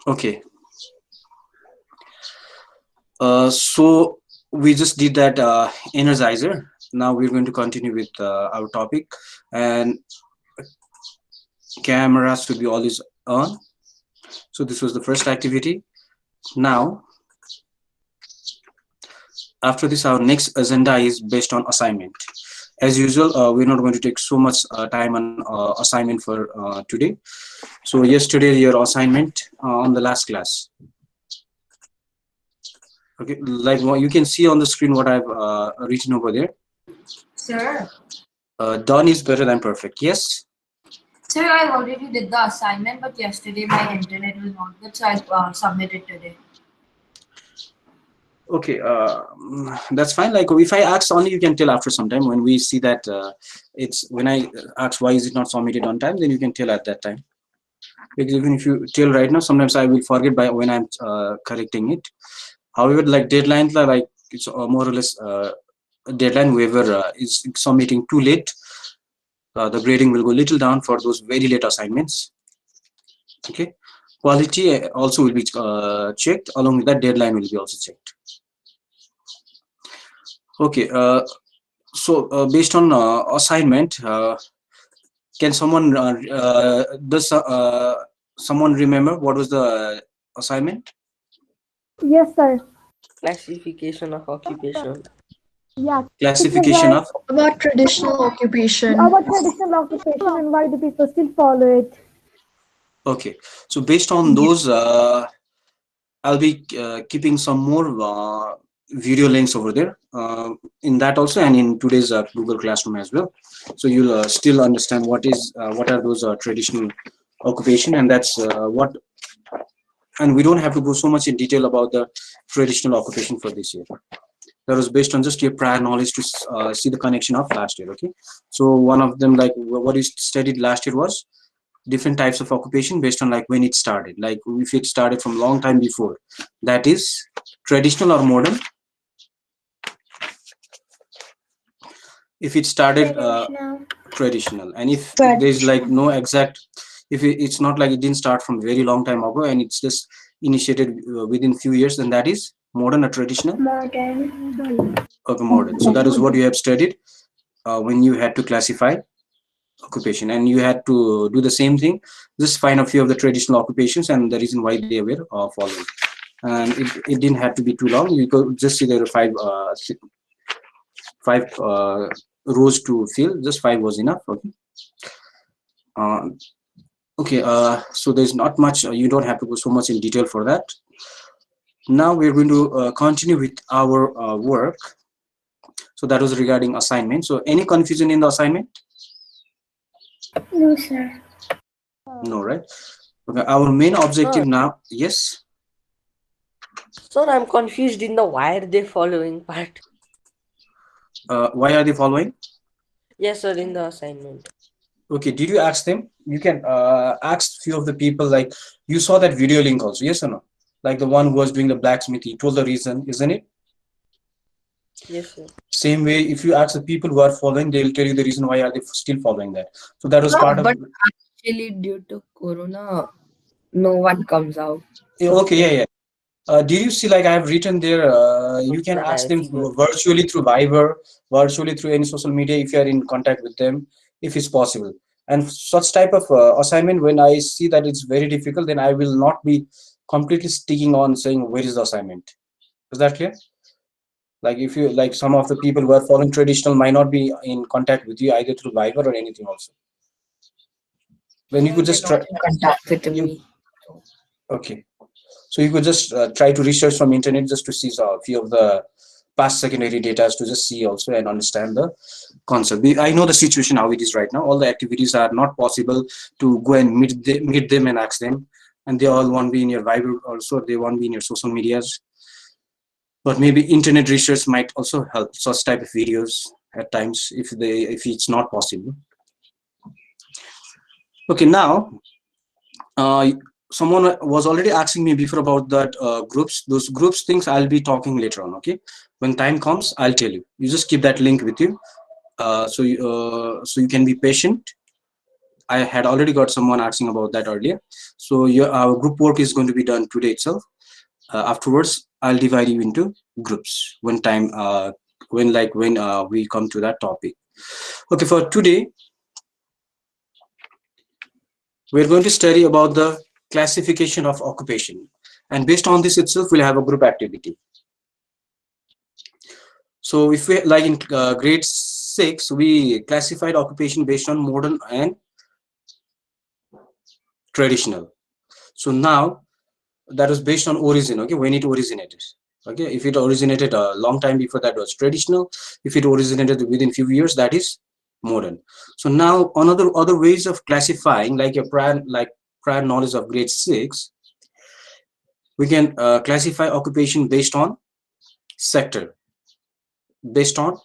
Okay. So we just did that energizer. Now we're going to continue with our topic, and cameras should be always on. So this was the first activity. Now, after this, our next agenda is based on assignment. As usual, we're not going to take so much time on assignment for today. So yesterday, your assignment on the last class. Okay, like what you can see on the screen, what I've written over there. Sir, Done is better than perfect. Yes. sir, I already did the assignment, but yesterday my internet was not good, so I submitted today. Okay, that's fine. Like if I ask only, you can tell after some time when we see that it's when I ask why is it not submitted on time, then you can tell at that time. Because even if you tell right now, sometimes I will forget by when I'm correcting it. However, like deadlines are like it's more or less a deadline. Whoever is submitting too late, the grading will go little down for those very late assignments. Okay, quality also will be checked along with that. Deadline will be also checked. Okay, so based on assignment, can someone does someone remember what was the assignment? Yes, sir. Classification of occupation. Yeah. It was Classification like of. About traditional occupation. our traditional occupation and why the people still follow it. Okay, so based on those, I'll be keeping some more video links over there in that also, and in today's Google Classroom as well. So you'll still understand what are those traditional occupation, and that's what. And we don't have to go so much in detail about the traditional occupation for this year. That was based on just your prior knowledge to see the connection of last year. Okay, so one of them, like what you studied last year, was different types of occupation based on like when it started. Like if it started from long time before, that is traditional or modern. If it started traditional, and if there's like no exact, if it's not like it didn't start from very long time ago and it's just initiated within few years, then that is modern or traditional. Okay, modern. So that is what you have studied when you had to classify occupation, and you had to do the same thing, just find a few of the traditional occupations and the reason why they were followed. And it didn't have to be too long. You could just see there are five rows to fill. Just five was enough. Okay. uh, okay, so there's not much, you don't have to go so much in detail for that. Now we're going to continue with our work. So that was regarding assignment. So any confusion in the assignment? No, sir. No, right? Okay, our main objective now. Yes. Sir, I'm confused in the why are they following part. Why are they following? Yes, sir, in the assignment. Okay, did you ask them? You can ask few of the people, like you saw that video link also, yes or no? Like the one who was doing the blacksmith, he told the reason, isn't it? Yes, sir. Same way, if you ask the people who are following, they'll tell you the reason why are they still following that. So that was part of. But actually, due to Corona, no one comes out. Okay, yeah, yeah. Did you see, like I have written there, you can Sir, ask I them see good. virtually through Viber, virtually through any social media if you are in contact with them, if it's possible. And such type of assignment, when I see that it's very difficult, then I will not be completely sticking on saying where is the assignment. Is that clear? Like if you, like some of the people who are following traditional might not be in contact with you either through Viber or anything also. Then you could They're just not try. in contact with You, me. okay. So you could just try to research from internet just to see a few of the past secondary data to just see also and understand the concept. I know the situation how it is right now. All the activities are not possible to go and meet them and ask them, and they all won't be in your Viber also. They won't be in your social medias. But maybe internet research might also help such type of videos at times if it's not possible. Okay, now someone was already asking me before about that groups. Those groups things I'll be talking later on. Okay, when time comes, I'll tell you. You just keep that link with you, so you can be patient. I had already got someone asking about that earlier. So our group work is going to be done today itself. Afterwards, I'll divide you into groups when we come to that topic. Okay, for today, we're going to study about the classification of occupation, and based on this itself, we'll have a group activity. So if we like in grade 6, we classified occupation based on modern and traditional. So now that was based on origin, okay, when it originated. Okay, if it originated a long time before, that was traditional. If it originated within few years, that is modern. So now another other ways of classifying, like a prior knowledge of grade 6, we can classify occupation based on sector, based on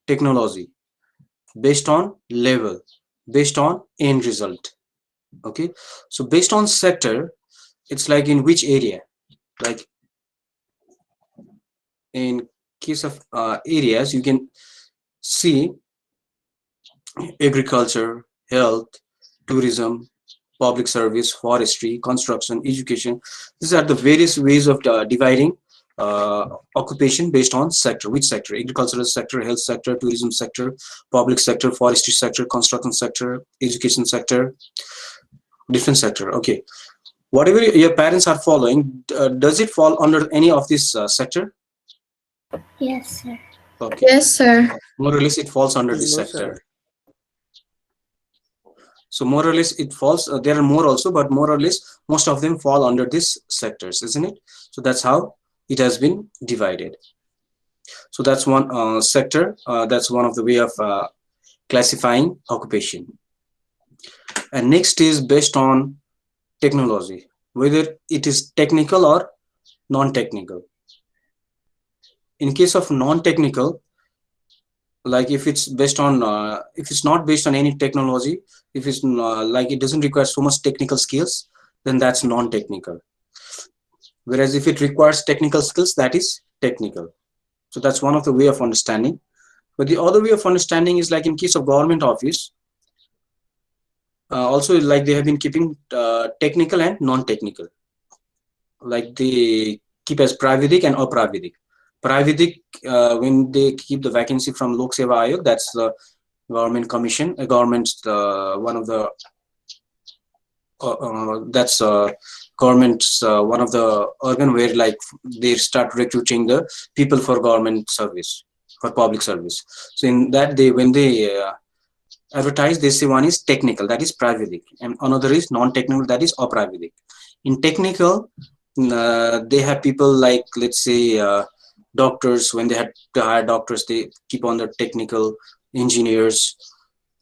technology, based on level, based on end result. Okay, so based on sector, it's like in which area, like in case of areas, you can see agriculture, health, tourism, public service, forestry, construction, education. These are the various ways of dividing occupation based on sector. Which sector? Agricultural sector, health sector, tourism sector, public sector, forestry sector, construction sector, education sector, different sector. Okay, whatever your parents are following, does it fall under any of this sector? Yes, sir. Okay, Yes, sir. more or less it falls under this No, sector. sir. So more or less it falls, there are more also, but more or less most of them fall under these sectors, isn't it? So that's how it has been divided. So that's one sector, that's one of the way of classifying occupation. And next is based on technology, whether it is technical or non-technical. In case of non-technical, like if it's based on if it's not based on any technology, if it's like it doesn't require so much technical skills, then that's non-technical. Whereas if it requires technical skills, that is technical. So that's one of the way of understanding. But the other way of understanding is like in case of government office, also like they have been keeping technical and non-technical, like they keep as pravidik and apravidik. Pravidik, when they keep the vacancy from Lok Seva Ayog, that's the government commission, a government, one of the that's government's one of the organ where like they start recruiting the people for government service, for public service. So in that, they when they advertise, they say one is technical, that is pravidik, and another is non-technical, that is apravidik. In technical, they have people like, let's say, doctors. When they had to hire doctors, they keep on the technical engineers,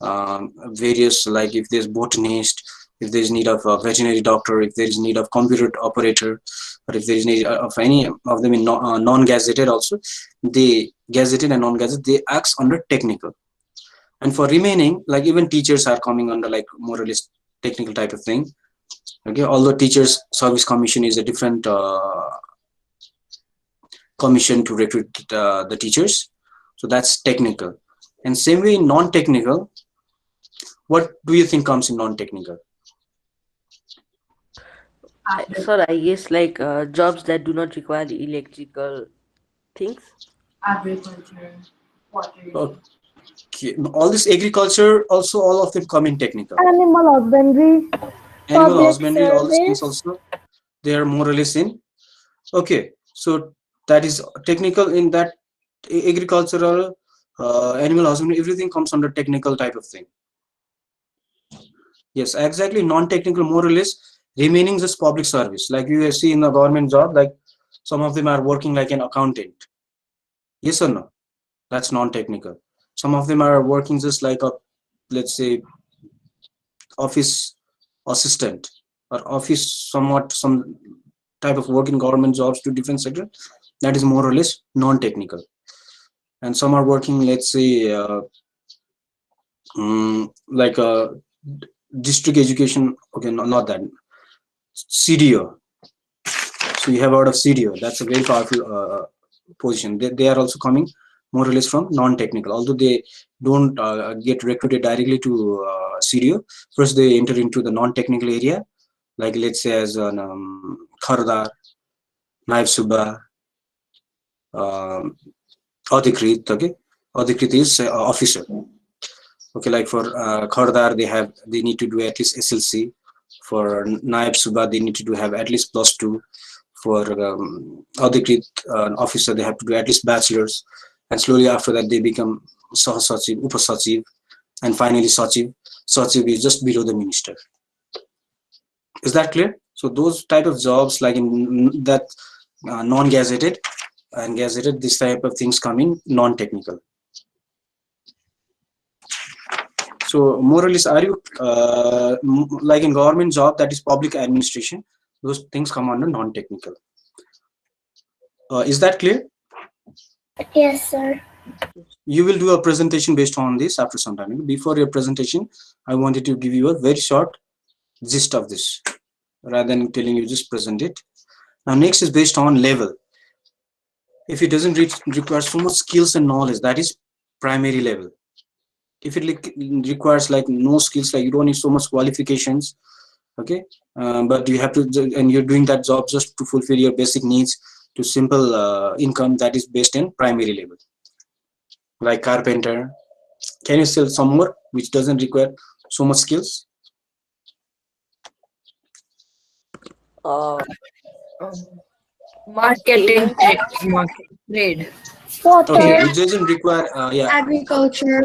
various, like if there's botanist, if there's need of a veterinary doctor, if there's need of computer operator, or if there's need of any of them in non-gazetted also, they gazetted and non-gazetted, they act under technical. And for remaining, like even teachers are coming under like more or less technical type of thing. Okay, although teachers service commission is a different commission to recruit the teachers, so that's technical. And same way in non-technical, what do you think comes in non-technical? Sir, I guess like jobs that do not require electrical things. Agriculture, pottery. Okay, all this agriculture also, all of them come in technical. Animal husbandry, Animal public husbandry, all these things service. also, they are more or less in. Okay, so that is technical. In that, agricultural, animal husbandry, everything comes under technical type of thing. Yes, exactly. Non-technical, more or less, remaining just public service. Like you see in a government job, like some of them are working like an accountant. Yes or no? That's non-technical. Some of them are working just like a, let's say, office assistant or office, somewhat some type of work in government jobs to different sector. That is more or less non-technical. And some are working, let's say, like a district education. Okay, no, not that. CDO. So you have heard of CDO. That's a very powerful position. They are also coming more or less from non-technical, although they don't get recruited directly to scenario. First, they enter into the non-technical area, like let's say as an Khardar, Naib Subba, um, Adhikrit. Okay, Adhikrit is officer. Okay, like for Khardar, they need to do at least SLC. For Naib Subba, they need to do have at least +2. For Adhikrit officer, they have to do at least bachelor's, and slowly after that they become Sahasachiv, Upasachiv, and finally Sachiv. Sachiv is just below the minister. Is that clear? So those type of jobs, like in that non-gazetted and gazetted, this type of things come in non-technical. So more or less, are you like in government job that is public administration? Those things come under non-technical. Is that clear? Yes, sir. You will do a presentation based on this after some time. Before your presentation, I wanted to give you a very short gist of this, rather than telling you just present it. Now next is based on level. If it doesn't require so much skills and knowledge, that is primary level. If it requires like no skills, like you don't need so much qualifications, okay, but you have to, and you're doing that job just to fulfill your basic needs to simple income, that is based in primary level. Like carpenter, can you sell some more which doesn't require so much skills? Um, marketing, market trade. Water. Okay, which doesn't require yeah, Agriculture.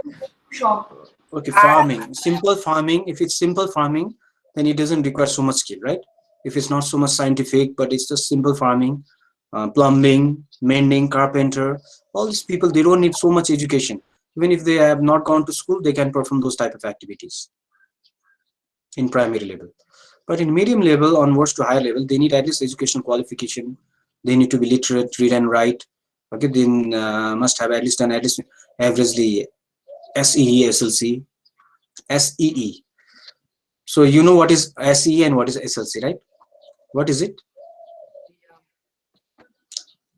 Shop. okay, farming, simple farming. If it's simple farming, then it doesn't require so much skill, right? If it's not so much scientific, but it's just simple farming, plumbing, mending, carpenter, all these people, they don't need so much education. Even if they have not gone to school, they can perform those type of activities in primary level. But in medium level onwards to higher level, they need at least educational qualification. They need to be literate, read and write. Okay, then must have at least done at least averagely SEE, SLC, SEE. So you know what is SEE and what is SLC, right? What is it?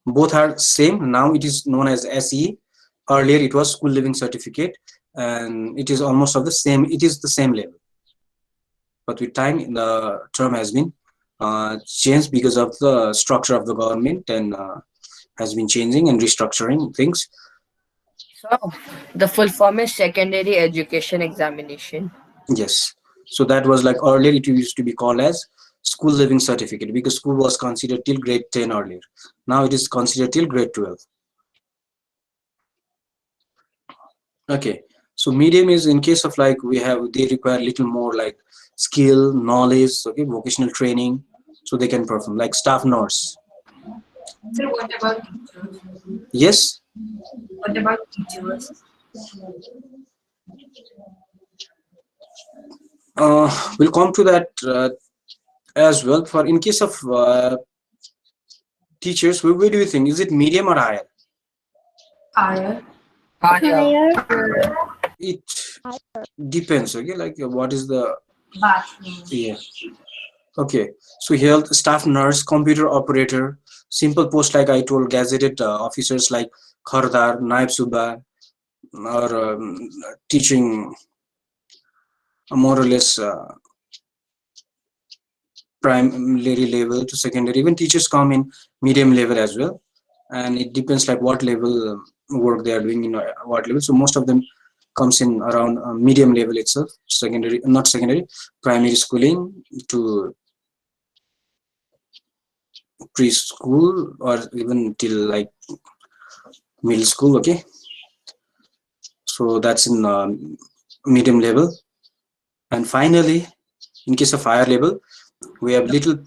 Both are same. Now it is known as SEE. Earlier it was school living certificate, and it is almost of the same. It is the same level, but with time the term has been changed because of the structure of the government, and has been changing and restructuring things. So the full form is secondary education examination. Yes. So that was like earlier it used to be called as school living certificate because school was considered till grade 10 earlier. Now it is considered till grade 12. Okay. So medium is in case of like they require little more like skill, knowledge, okay, vocational training, so they can perform like staff nurse. Sir, what about teachers? Yes. What about teachers? We'll come to that as well. For in case of teachers, where do you think is it medium or higher? Higher. Higher. Higher. It depends. Okay, like what is the Bachelor. yeah. Okay, so health staff nurse, computer operator, simple post like I told, gazetted officers like Khardar, Naib Subba, or teaching more or less primary level to secondary. Even teachers come in medium level as well, and it depends like what level work they are doing in what level. So most of them comes in around medium level itself, secondary, not secondary, primary schooling to preschool or even till like middle school. Okay, so that's in medium level. And finally, in case of higher level, we have little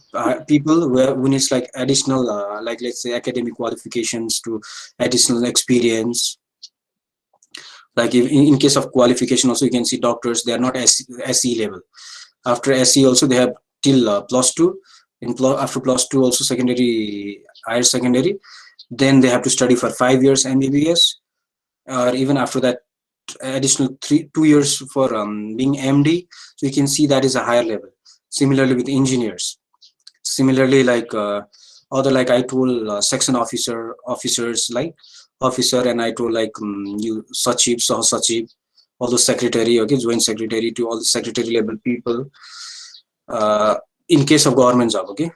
people who needs like additional like let's say academic qualifications to additional experience. Like if, in case of qualification also, you can see doctors, they are not SE level. After SE also they have till +2. After +2 also secondary, higher secondary, then they have to study for 5 years MBBS, or even after that additional 2 years for being MD. So you can see that is a higher level. Similarly with engineers, similarly like other, like I told section officers like officer, and I told like you Sachiv, Sachiv, all the secretary, okay, joint secretary to all the secretary level people, in case of government job, okay.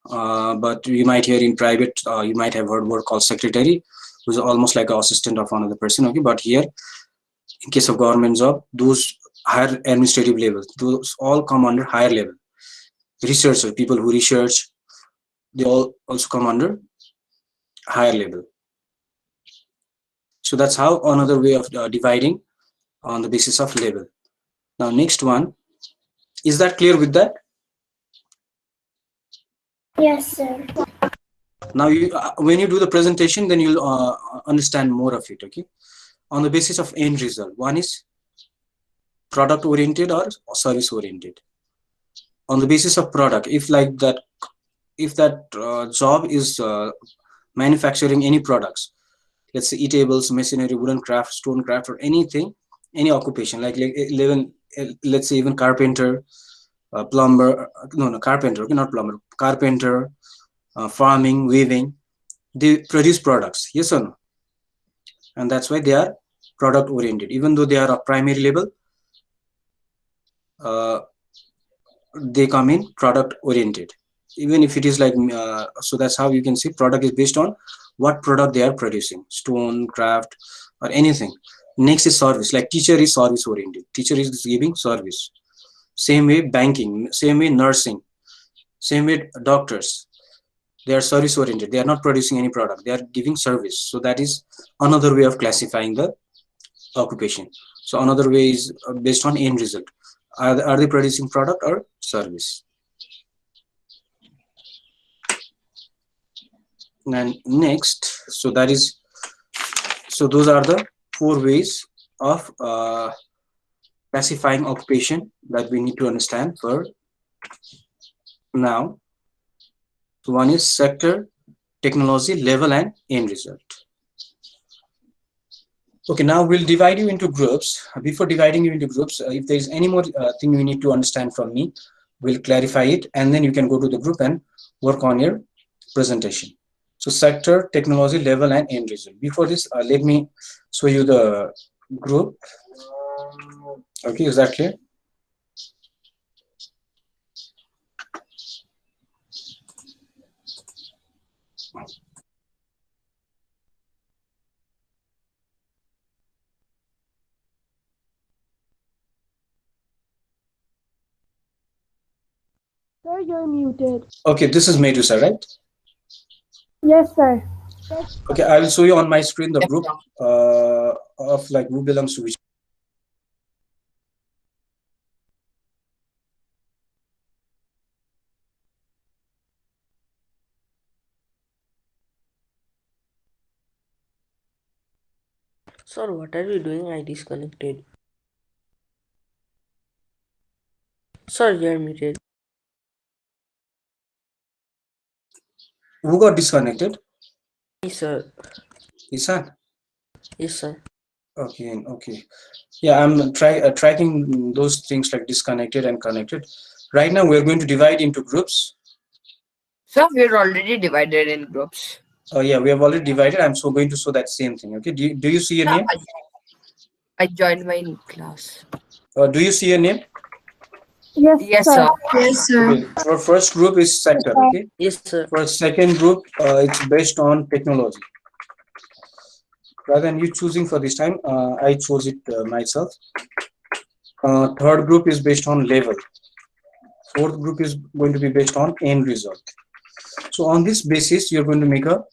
But you might hear in private, you might have heard word called secretary, who's almost like an assistant of another person, okay. But here, in case of government job, those higher administrative levels, those all come under higher level. Researchers, people who research, they all also come under higher level. So that's how another way of dividing on the basis of level. Now next one, is that clear with that? Yes, sir. Now you when you do the presentation, then you'll understand more of it, okay. On the basis of end result, one is product oriented or service oriented. On the basis of product, if like that, if that job is manufacturing any products, let's say e-tables, machinery, wooden craft, stone craft, or anything, any occupation, like even, let's say even carpenter, plumber, no, carpenter, okay, not plumber, carpenter, farming, weaving, they produce products, yes or no? And that's why they are product oriented, even though they are a primary level, uh, they come in product oriented, even if it is like, so that's how you can see product is based on what product they are producing, stone, craft, or anything. Next is service, like teacher is service oriented, teacher is giving service. Same way banking, same way nursing, same way doctors, they are service oriented, they are not producing any product, they are giving service. So that is another way of classifying the occupation. So another way is based on end result, are they producing product or service. And next, so that is, so those are the 4 ways of classifying occupation that we need to understand for now. So one is sector, technology, level, and end result. Okay, now we'll divide you into groups. Before dividing you into groups, if there is any more thing you need to understand from me, we'll clarify it, and then you can go to the group and work on your presentation. So sector, technology, level, and end result. Before this, let me show you the group. Okay, is that clear? Sir, you're muted. Okay, this is Medusa, right? Yes, sir. Okay, I will show you on my screen the group of like who belongs to which. Sir, what are you doing? I disconnected. Sir, you're muted. Who got disconnected? Yes, sir. Isan. Yes, sir. Okay, okay. Yeah, I'm tracking those things like disconnected and connected. Right now, we're going to divide into groups. So we're already divided in groups. Oh yeah, we have already divided. I'm so going to show that same thing. Okay. Do you see a Yeah, name? I joined my class. Do you see a name? Yes, Yes, sir. sir. Yes, sir. Okay. For first group is sector. Okay. Yes, sir. For second group, it's based on technology. Rather than you choosing for this time, I chose it myself. Third group is based on level. Fourth group is going to be based on end result. So on this basis, you're going to make a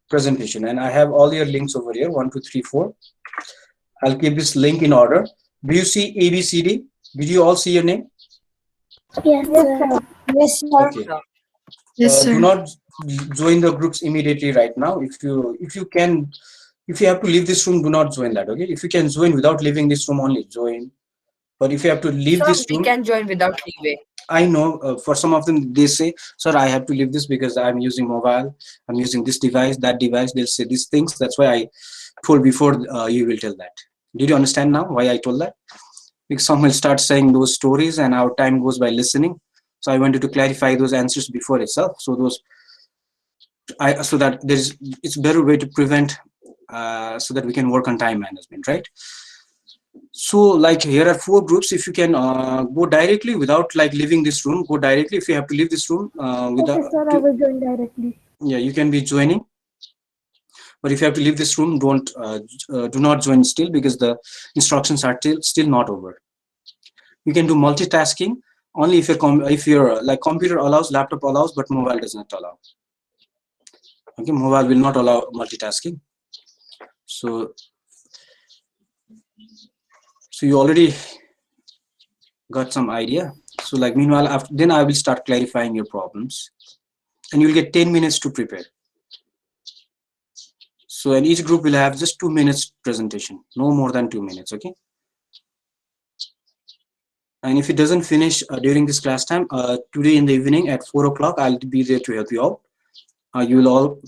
presentation, and I have all your links over here, 1, 2, 3, 4. I'll keep this link in order. Do you see ABCD? Did you all see your name? Yes, Yes, sir. sir. Yes, sir. Okay. Yes, Do sir. not join the groups immediately right now. If you can, if you have to leave this room, do not join that. Okay. If you can join without leaving this room, only join. But if you have to leave Sir, this we room, can join without leaving. I know for some of them they say, "Sir, I have to leave this because I'm using mobile. I'm using this device, that device." They'll say these things. That's why I told before you will tell that. Did you understand now why I told that? Because some will start saying those stories, and our time goes by listening. So I wanted to clarify those answers before itself. So those, so that there's, it's better way to prevent, so that we can work on time management, right? So like here are four groups. If you can go directly without like leaving this room, go directly. If you have to leave this room without Okay, sir, I to, will join directly. yeah, you can be joining. But if you have to leave this room, don't do not join still, because the instructions are still not over. You can do multitasking only if if your like computer allows, laptop allows, but mobile does not allow. Okay, mobile will not allow multitasking. So you already got some idea. So like meanwhile, after then I will start clarifying your problems, and you'll get 10 minutes to prepare. So and each group will have just 2 minutes presentation, no more than 2 minutes. Okay. And if it doesn't finish during this class time, today in the evening at 4 o'clock, I'll be there to help you out. You will all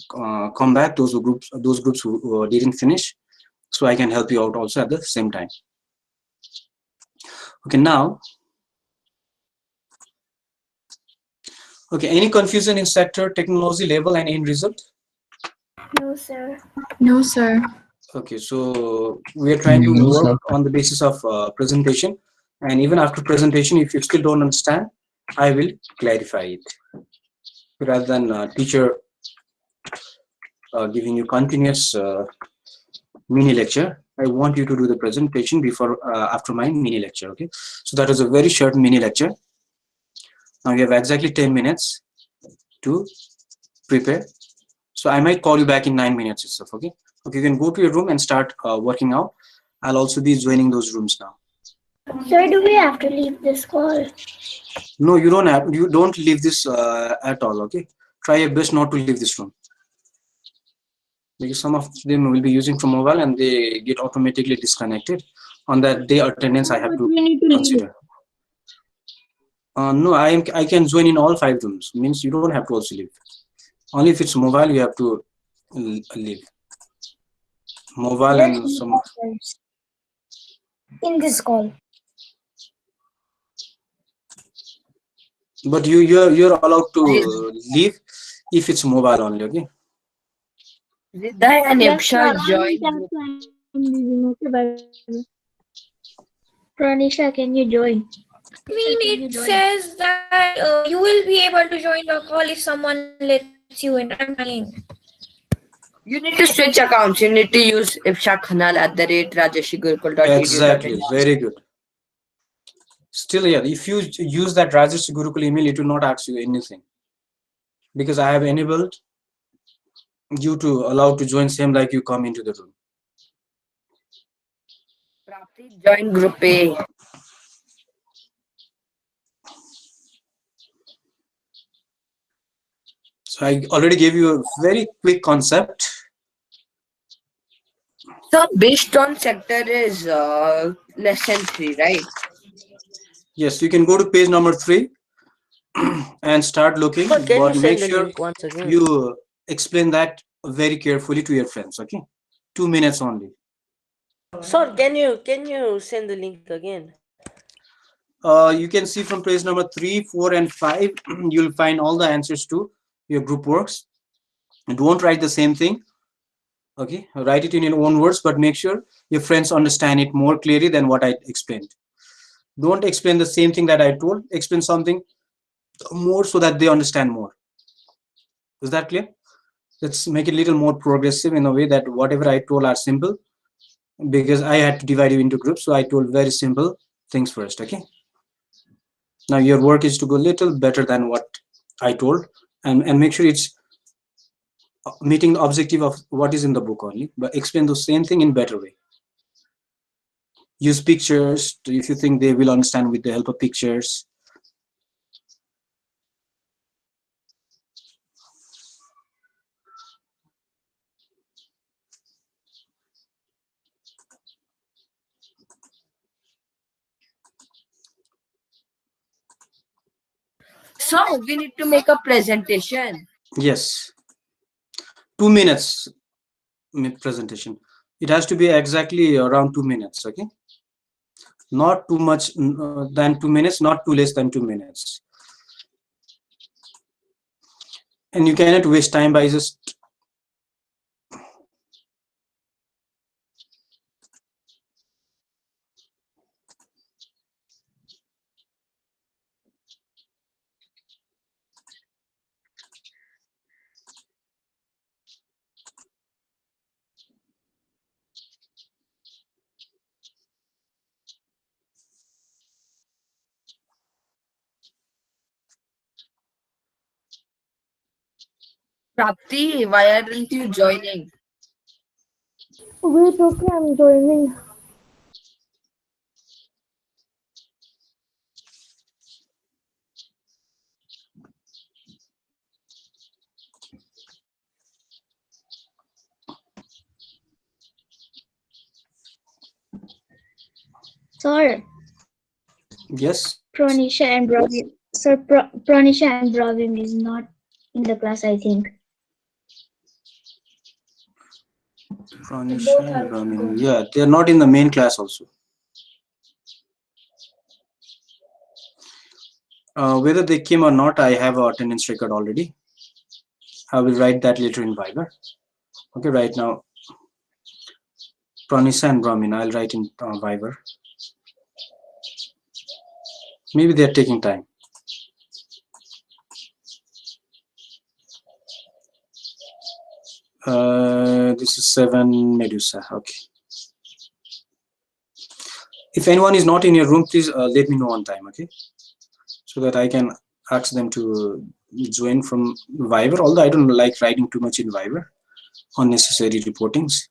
come back, those groups who didn't finish, so I can help you out also at the same time. Okay, now, okay, any confusion in sector, technology level, and end result? No, sir. No, sir. Okay, so we are trying to work on the basis of presentation, and even after presentation, if you still don't understand, I will clarify it, rather than teacher giving you continuous mini lecture. I want you to do the presentation before after my mini lecture. Okay, so that is a very short mini lecture. Now you have exactly 10 minutes to prepare. So I might call you back in 9 minutes itself. Okay, okay, you can go to your room and start working out. I'll also be joining those rooms now. Sir, do we have to leave this call? No, you don't have. You don't leave this at all. Okay, try your best not to leave this room, because some of them will be using from mobile and they get automatically disconnected. On that day attendance, I have to consider. No, I can join in all 5 rooms. Means you don't have to also leave. Only if it's mobile, you have to leave. Mobile There's and no some. options in this call. But you're allowed to leave if it's mobile only. Okay. Riddha and Yes, Ipsha sir. joined. I'm leaving. Okay, bye. Pranisha, can you join? Mean it says that you will be able to join the call if someone lets you in. I'm trying. You need to switch accounts. You need to use ifshakhanal@rajeshigurukul.edu.in. Exactly. Very good. Still, yeah. If you use that Rajesh Gurukul email, it will not ask you anything, because I have enabled you to allow to join same like you come into the room. Prapti join group A. So I already gave you a very quick concept. So based on sector is lesson 3, right? Yes, you can go to page number 3 and start looking, Sir, can you but make send the sure link once again? you explain that very carefully to your friends. Okay, 2 minutes only. Sir, can you send the link again? You can see from page number 3, 4, and 5. You'll find all the answers to your group works. Don't write the same thing. Okay, write it in your own words, but make sure your friends understand it more clearly than what I explained. Don't explain the same thing that I told. Explain something more so that they understand more. Is that clear? Let's make it a little more progressive in a way that whatever I told are simple, because I had to divide you into groups. So I told very simple things first. Okay. Now your work is to go a little better than what I told, and make sure it's meeting the objective of what is in the book only, but explain the same thing in better way. Use pictures if you think they will understand with the help of pictures. So we need to make a presentation. Yes, 2 minutes presentation. It has to be exactly around 2 minutes. Okay, not too much than 2 minutes, not too less than 2 minutes. And you cannot waste time by just Prapti, why aren't you joining? Wait, okay, I'm joining. Sir, Yes. Pronisha and Bravin. Sir, Pronisha and Bravin is not in the class, I think. Pranisha and Brahmin. Yeah, they are not in the main class also. Whether they came or not, I have a attendance record already. I will write that later in Viber. Okay, right now, Pranisha and Brahmin, I'll write in Viber. Maybe they are taking time. This is 7 Medusa. Okay. If anyone is not in your room, please let me know on time, okay? So that I can ask them to join from Viber. Although I don't like writing too much in Viber, unnecessary reportings.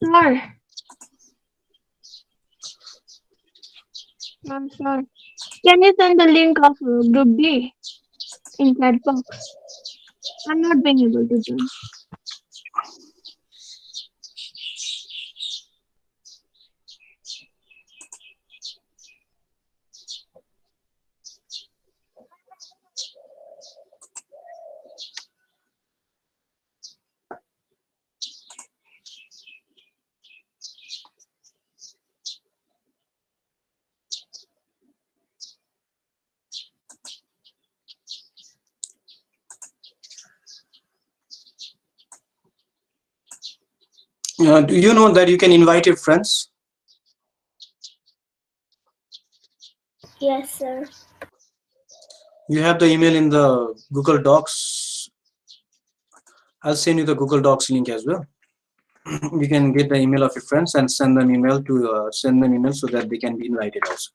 Sir, I'm sorry. Can you send the link of Group D in chat box? I'm not being able to join. Do you know that you can invite your friends? Yes, sir. You have the email in the Google Docs. I'll send you the Google Docs link as well. You can get the email of your friends and send them email so that they can be invited also.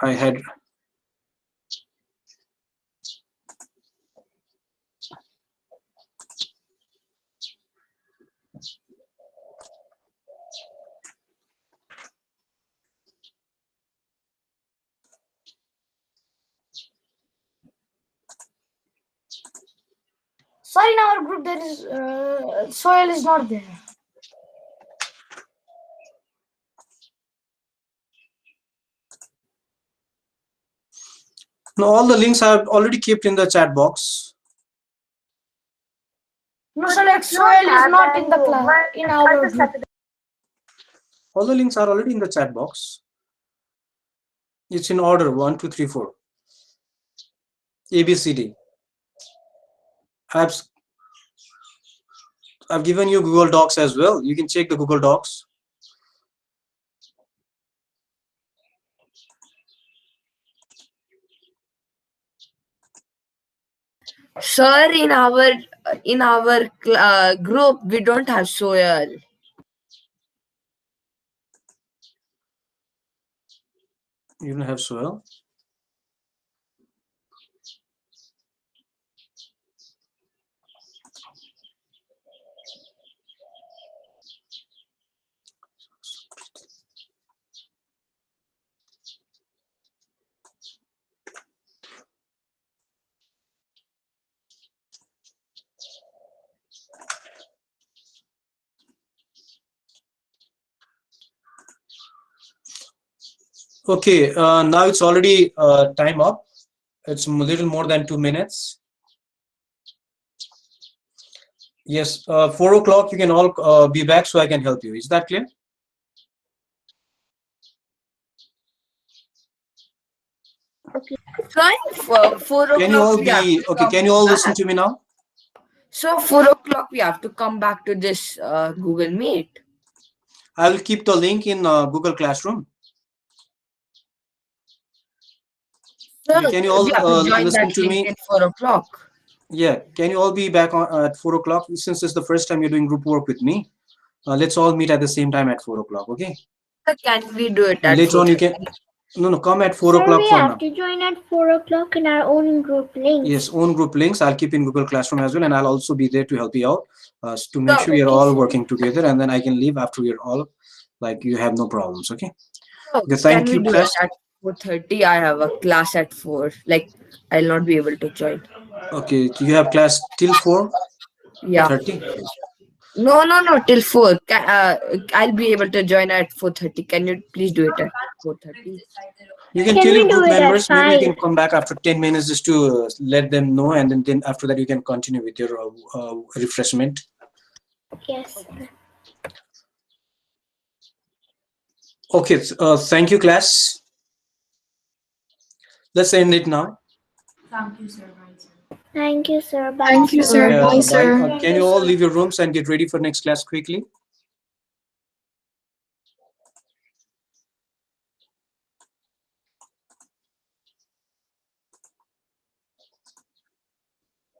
I had Sorry, in our group there is Soil is not there. no, all the links I have already kept in the chat box. No, so like Soil is not in the class in our group. All the links are already in the chat box. It's in order 1, 2, 3, 4. A B C D. I've I've given you Google Docs as well. You can check the Google Docs. Sir, in our group, we don't have soil. You don't have Sohail? Okay, now it's already time up. It's a little more than 2 minutes. Yes, 4 o'clock you can all be back so I can help you. Is that clear? So for 4 Can you o'clock all we have be to okay? come Can you all back. listen to me now? So 4 o'clock we have to come back to this Google Meet. I will keep the link in Google Classroom. So Okay, can you we all have to join listen that to link me? in 4 o'clock. Yeah, can you all be back on at 4 o'clock? Since it's the first time you're doing group work with me, let's all meet at the same time at 4 o'clock. Okay. So can we do it And at later on, you 4:30? can no come at four Sir, o'clock we for have now. to join at 4 o'clock in our own group links. Yes, own group links. I'll keep in Google Classroom as well, and I'll also be there to help you out to make So, sure you're Okay, all sir. working together, and then I can leave after you're all like you have no problems. Okay. so Okay. can Thank we you, do it class. at 4:30? I have a class at 4. Like I'll not be able to join. Okay, you have class till Yeah. 4:30. No, till 4. I'll be able to join at 4:30. Can you please do it at 4:30? You can Can tell we your do group it at members. Maybe you 5? can come back after 10 minutes just to let them know, and then after that you can continue with your refreshment. Yes, sir. Okay, thank you, class. Let's end it now. Thank you, sir. Bye, sir. Thank you, sir. Bye, Thank you, sir. sir. Bye, Bye. sir. Can you all leave your rooms and get ready for next class quickly?